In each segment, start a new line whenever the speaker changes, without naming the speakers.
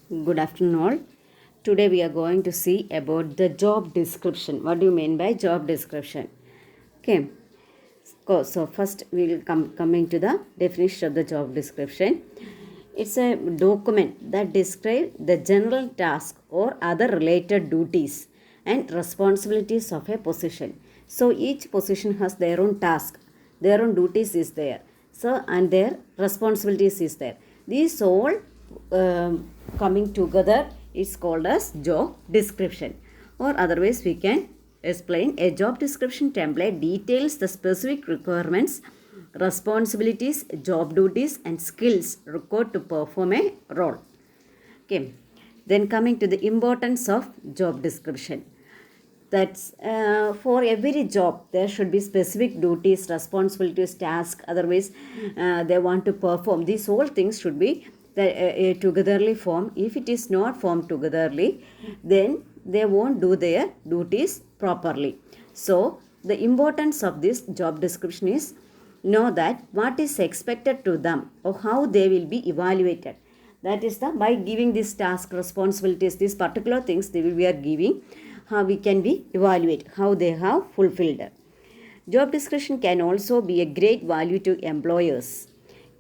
Good afternoon, all. Today we are going to see about the job description. What do you mean by job description? Okay. So first we will coming to the definition of the job description. It's a document that describes the general task or other related duties and responsibilities of a position. So each position has their own task, their own duties is there. So and their responsibilities is there. These all coming together is called as job description, or otherwise we can explain a job description template details the specific requirements, responsibilities, job duties and skills required to perform a role. Okay, then coming to the importance of job description. That's for every job there should be specific duties, responsibilities, tasks. Otherwise they want to perform, these whole things should be togetherly formed. If it is not formed togetherly, then they won't do their duties properly. So the importance of this job description is know that what is expected to them or how they will be evaluated. That is the by giving this task, responsibilities, these particular things we are giving, how we can be evaluate how they have fulfilled. Job description can also be a great value to employers.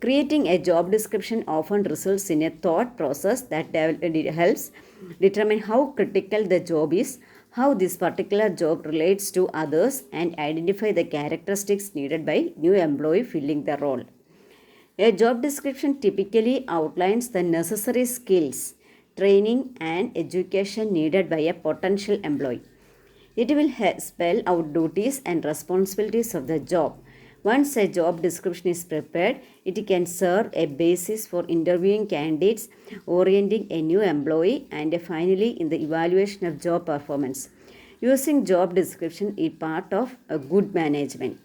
Creating a job description often results in a thought process that helps determine how critical the job is, how this particular job relates to others, and identify the characteristics needed by new employee filling the role. A job description typically outlines the necessary skills, training, and education needed by a potential employee. It will spell out duties and responsibilities of the job. Once a job description is prepared, it can serve a basis for interviewing candidates, orienting a new employee, and finally in the evaluation of job performance. Using job description is part of a good management.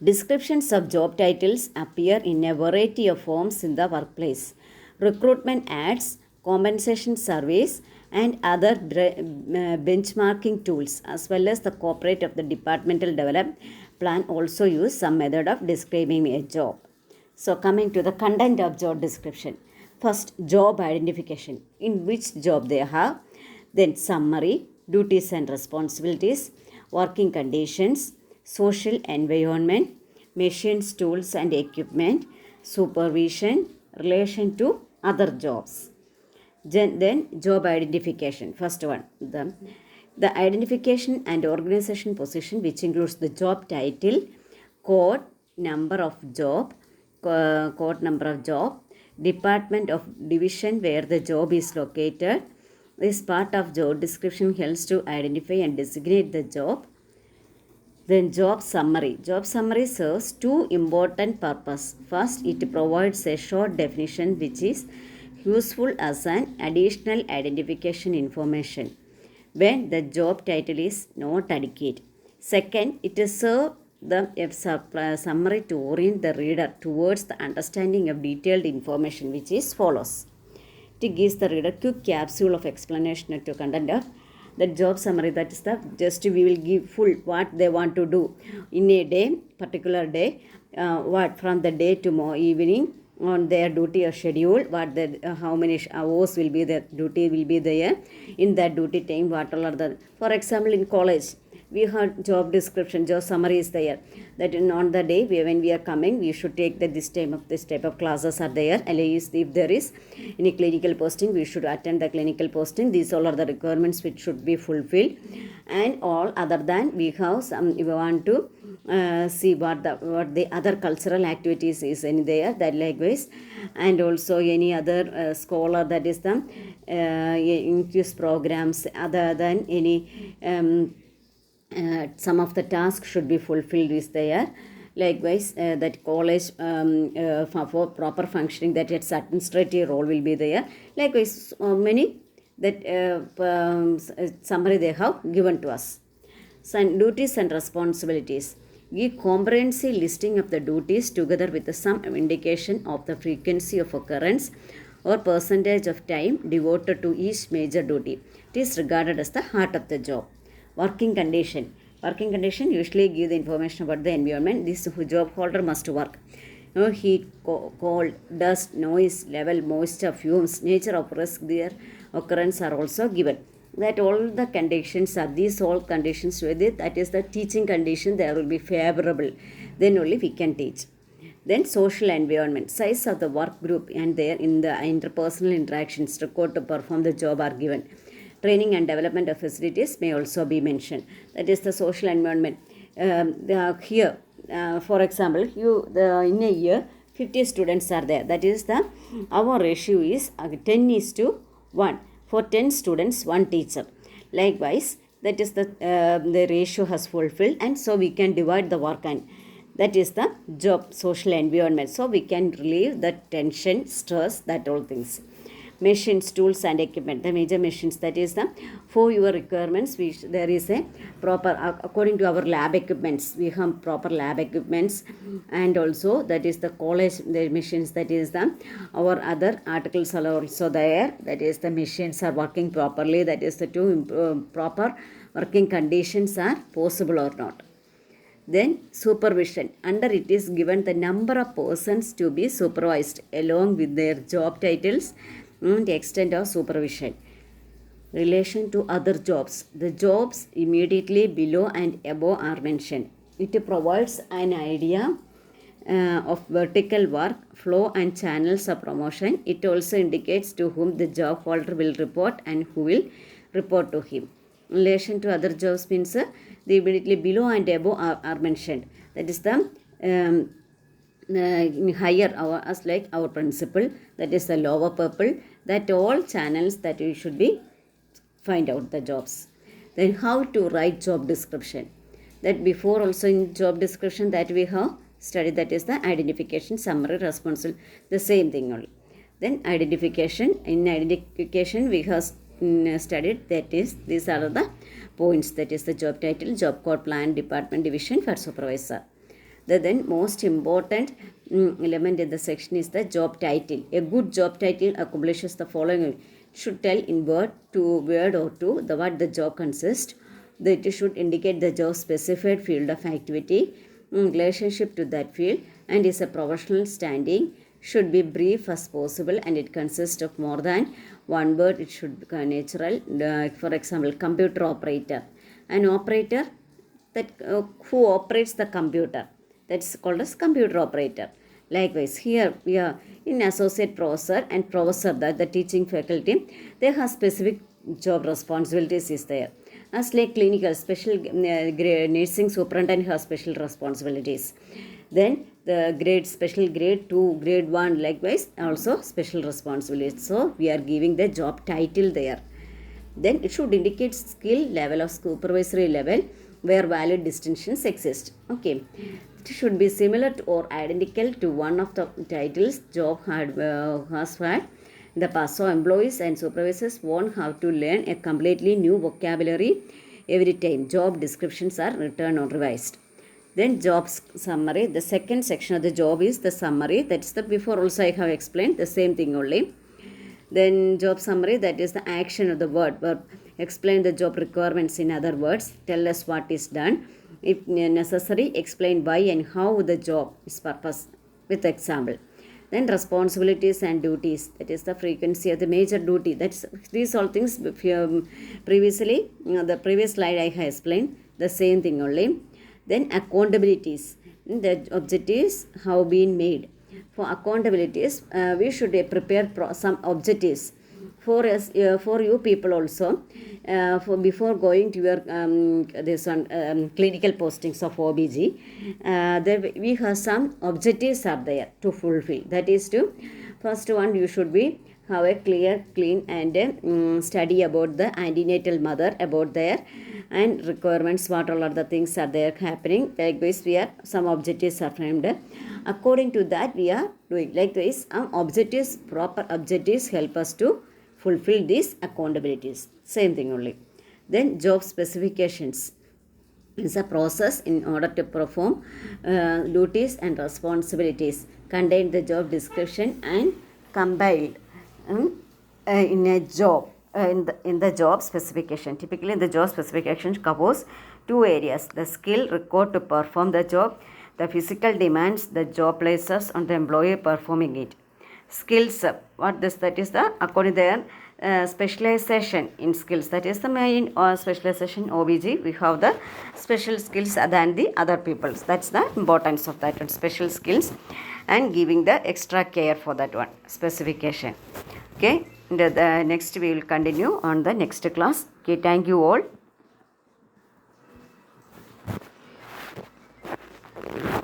Descriptions of job titles appear in a variety of forms in the workplace. Recruitment ads, compensation surveys, and other benchmarking tools, as well as the corporate of the departmental development plan, also use some method of describing a job. So coming to the content of job description. First, job identification, in which job they have. Then summary, duties and responsibilities, working conditions, social environment, machines, tools and equipment, supervision, relation to other jobs. Then job identification. First one, the identification and organization position, which includes the job title, code number of job, department of division where the job is located. This part of job description helps to identify and designate the job. Then job summary. Job summary serves two important purposes. First, it provides a short definition which is useful as an additional identification information when the job title is not adequate. Second, it serves the summary to orient the reader towards the understanding of detailed information which is follows. It gives the reader quick capsule of explanation to content of the job summary. That is the just we will give full what they want to do in a day, particular day, what from the day to evening on their duty or schedule, what the how many hours will be the duty will be there in that duty time, what all are the, for example in college we have job description, job summary is there, that on the day when we are coming we should take that this type of classes are there, and if there is any clinical posting we should attend the clinical posting. These all are the requirements which should be fulfilled, and all other than we have some, we want to see what the other cultural activities is in there, that likewise, and also any other scholar, that is the increase programs other than any some of the tasks should be fulfilled is there. Likewise, that college for proper functioning, that its administrative role will be there. Likewise, many that summary they have given to us. So, duties and responsibilities. Give comprehensive listing of the duties together with some indication of the frequency of occurrence or percentage of time devoted to each major duty. It is regarded as the heart of the job. Working condition. Working condition usually give the information about the environment. This job holder must work. heat, cold, dust, noise, level, moisture, fumes, nature of risk, their occurrence are also given. That all the conditions are these all conditions with it, that is the teaching condition, there will be favorable, then only we can teach. Then social environment, size of the work group and their in the interpersonal interactions required to perform the job are given. Training and development of facilities may also be mentioned. That is the social environment. Here, for example, in a year 50 students are there. That is our ratio is 10 is to 1. For 10 students, 1 teacher. Likewise, that is the ratio has fulfilled, and so we can divide the work, and that is the job social environment. So we can relieve the tension, stress, that all things. Machines, tools and equipment, the major machines, that is for your requirements, there is a proper, according to our lab equipments, we have proper lab equipments, and also that is the college, the machines, that is our other articles are also there, that is the machines are working properly, that is the two proper working conditions are possible or not. Then supervision, under it is given the number of persons to be supervised along with their job titles and extent of supervision. Relation to other jobs, the jobs immediately below and above are mentioned. It provides an idea of vertical work, flow and channels of promotion. It also indicates to whom the job holder will report and who will report to him. Relation to other jobs means the immediately below and above are mentioned. That is the higher as like our principal, that is the lower purple, that all channels that we should be find out the jobs. Then how to write job description, that before also in job description that we have studied, that is the identification, summary, responsible, the same thing only. Then identification, in identification we have studied, that is these are the points, that is the job title, job code, plan, department, division for supervisor. The then most important element in the section is the job title. A good job title accomplishes the following. Should tell in word or two the what the job consists. That it should indicate the job specified field of activity, relationship to that field, and is a professional standing. Should be brief as possible, and it consists of more than one word. It should be natural. For example, computer operator. An operator that who operates the computer, that's called as computer operator. Likewise, here we are in associate professor and professor, that the teaching faculty, they have specific job responsibilities is there. As like clinical, special nursing superintendent has special responsibilities. Then the grade, special grade 2, grade 1, likewise also special responsibilities. So we are giving the job title there. Then it should indicate skill level of supervisory level where valid distinctions exist. Okay. It should be similar to or identical to one of the titles job has had in the past. So employees and supervisors won't have to learn a completely new vocabulary every time job descriptions are written or revised. Then job summary. The second section of the job is the summary. That's the before also I have explained the same thing only. Then job summary, that is the action of the verb. Explain the job requirements in other words. Tell us what is done. If necessary, explain why and how the job is purpose with example. Then responsibilities and duties, that is the frequency of the major duty. That's these all things previously, the previous slide I have explained the same thing only. Then accountabilities, the objectives have been made. For accountabilities, we should prepare some objectives for us, for you people also, for before going to your this one clinical postings of OBG, there we have some objectives are there to fulfill. That is to first one, you should be have a clear, clean and study about the antenatal mother, about their and requirements, what all other things are there happening. Likewise, we are some objectives are framed. According to that, we are doing. Likewise, objectives, proper objectives help us to fulfill these accountabilities. Same thing only. Then job specifications is a process in order to perform duties and responsibilities contained the job description and compiled in a job. In the job specification. Typically, the job specification covers two areas: the skill required to perform the job, The physical demands the job places on the employee performing it. Skills, that is the according to their specialization in skills. That is the main specialization OBG. We have the special skills than the other people's. That's the importance of that one, special skills, and giving the extra care for that one specification. Okay, the next we will continue on the next class. Okay, thank you all.